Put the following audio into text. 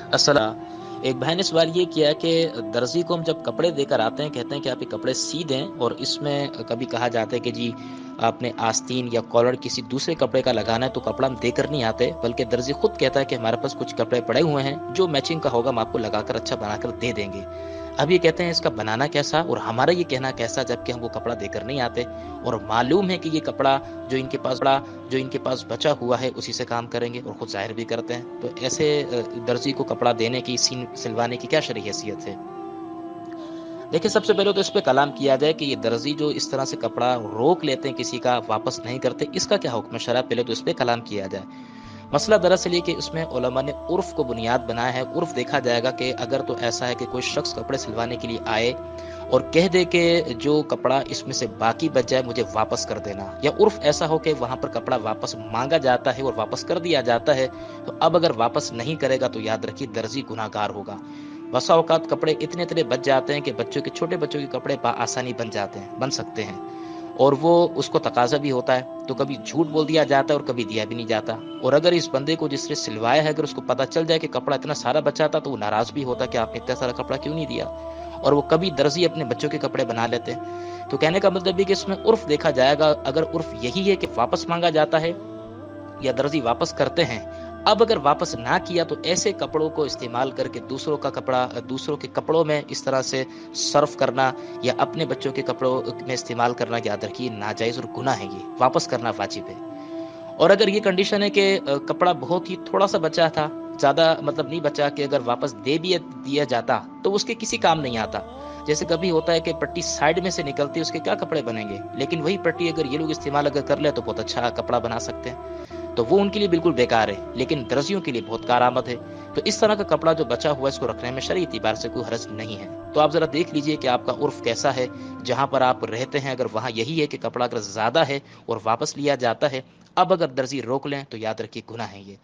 السلام۔ ایک بہن نے سوال یہ کیا کہ درزی کو ہم جب کپڑے دے کر آتے ہیں کہتے ہیں کہ آپ یہ کپڑے سی دیں، اور اس میں کبھی کہا جاتا ہے کہ جی آپ نے آستین یا کالر کسی دوسرے کپڑے کا لگانا ہے تو کپڑا ہم دے کر نہیں آتے، بلکہ درزی خود کہتا ہے کہ ہمارے پاس کچھ کپڑے پڑے ہوئے ہیں جو میچنگ کا ہوگا، ہم آپ کو لگا کر اچھا بنا کر دے دیں گے۔ اب یہ کہتے ہیں اس کا بنانا کیسا اور ہمارا یہ کہنا کیسا، جبکہ ہم وہ کپڑا دے کر نہیں آتے اور معلوم ہے کہ یہ کپڑا جو ان کے پاس بچا ہوا ہے اسی سے کام کریں گے اور خود ظاہر بھی کرتے ہیں۔ تو ایسے درزی کو کپڑا دینے کی، سلوانے کی کیا شرعی حیثیت ہے؟ دیکھیں، سب سے پہلے تو اس پہ کلام کیا جائے کہ یہ درزی جو اس طرح سے کپڑا روک لیتے ہیں کسی کا، واپس نہیں کرتے، اس کا کیا حکم شرع، پہلے تو اس پہ کلام کیا جائے۔ مسئلہ دراصل یہ کہ اس میں علماء نے عرف کو بنیاد بنایا ہے۔ عرف دیکھا جائے گا کہ اگر تو ایسا ہے کہ کوئی شخص کپڑے سلوانے کے لیے آئے اور کہہ دے کہ جو کپڑا اس میں سے باقی بچ جائے مجھے واپس کر دینا، یا عرف ایسا ہو کہ وہاں پر کپڑا واپس مانگا جاتا ہے اور واپس کر دیا جاتا ہے، تو اب اگر واپس نہیں کرے گا تو یاد رکھیے درزی گناہ گار ہوگا۔ بسا اوقات کپڑے اتنے بچ جاتے ہیں کہ چھوٹے بچوں کے کپڑے بآسانی بن سکتے ہیں، اور وہ اس کو تقاضا بھی ہوتا ہے، تو کبھی جھوٹ بول دیا جاتا ہے اور کبھی دیا بھی نہیں جاتا۔ اور اگر اس بندے کو جس نے سلوایا ہے اگر اس کو پتہ چل جائے کہ کپڑا اتنا سارا بچا تھا تو وہ ناراض بھی ہوتا کہ آپ نے اتنا سارا کپڑا کیوں نہیں دیا، اور وہ کبھی درزی اپنے بچوں کے کپڑے بنا لیتے ہیں۔ تو کہنے کا مطلب یہ کہ اس میں عرف دیکھا جائے گا، اگر عرف یہی ہے کہ واپس مانگا جاتا ہے یا درزی واپس کرتے ہیں، اب اگر واپس نہ کیا تو ایسے کپڑوں کو استعمال کر کے دوسروں کے کپڑوں میں اس طرح سے صرف کرنا یا اپنے بچوں کے کپڑوں میں استعمال کرنا، یاد رکھیے ناجائز اور گناہ ہے، یہ واپس کرنا واجب ہے۔ اور اگر یہ کنڈیشن ہے کہ کپڑا بہت ہی تھوڑا سا بچا تھا، زیادہ مطلب نہیں بچا، کہ اگر واپس دے بھی دیا جاتا تو اس کے کسی کام نہیں آتا، جیسے کبھی ہوتا ہے کہ پٹی سائڈ میں سے نکلتی ہے، اس کے کیا کپڑے بنیں گے، لیکن وہی پٹی اگر یہ لوگ استعمال اگر کر لے تو بہت اچھا کپڑا بنا سکتے ہیں، تو وہ ان کے لیے بالکل بیکار ہے، لیکن درزیوں کے لیے بہت کارآمد ہے۔ تو اس طرح کا کپڑا جو بچا ہوا ہے اس کو رکھنے میں شرعی اعتبار سے کوئی حرج نہیں ہے۔ تو آپ ذرا دیکھ لیجئے کہ آپ کا عرف کیسا ہے، جہاں پر آپ رہتے ہیں، اگر وہاں یہی ہے کہ کپڑا اگر زیادہ ہے اور واپس لیا جاتا ہے، اب اگر درزی روک لیں تو یاد رکھیے گناہ ہے یہ۔